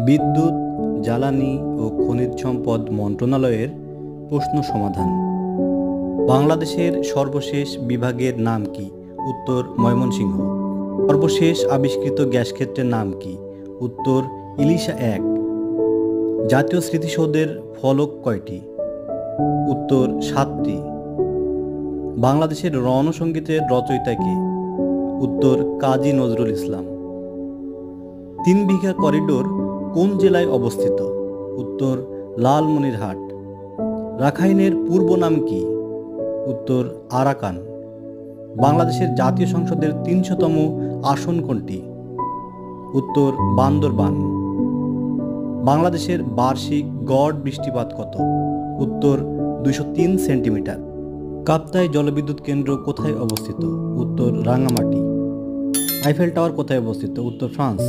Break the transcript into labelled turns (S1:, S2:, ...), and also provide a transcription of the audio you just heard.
S1: বিদ্যুৎ, জ্বালানি ও খনিজ সম্পদ মন্ত্রণালয়ের প্রশ্ন সমাধান। বাংলাদেশের সর্বশেষ বিভাগের নাম কি? উত্তর ময়মনসিংহ। সর্বশেষ আবিষ্কৃত গ্যাস ক্ষেত্রের নাম কি? উত্তর ইলিশা 1। জাতীয় স্মৃতিসৌধের ফলক কয়টি? উত্তর 7টি। বাংলাদেশের রণসঙ্গীতের রচয়িতা কে? উত্তর কাজী নজরুল ইসলাম। 3 বিঘা করিডোর কোন জেলায় অবস্থিত? উত্তর লালমনিরহাট। রাখাইনের পূর্ব নাম কি? উত্তর আরাকান। বাংলাদেশের জাতীয় সংসদের 300তম আসন কোনটি? উত্তর বান্দরবান। বাংলাদেশের বার্ষিক গড় বৃষ্টিপাত কত? উত্তর 203 সেন্টিমিটার। কাপ্তাই জলবিদ্যুৎ কেন্দ্র কোথায় অবস্থিত? উত্তর রাঙ্গামাটি। আইফেল টাওয়ার কোথায় অবস্থিত? উত্তর ফ্রান্স।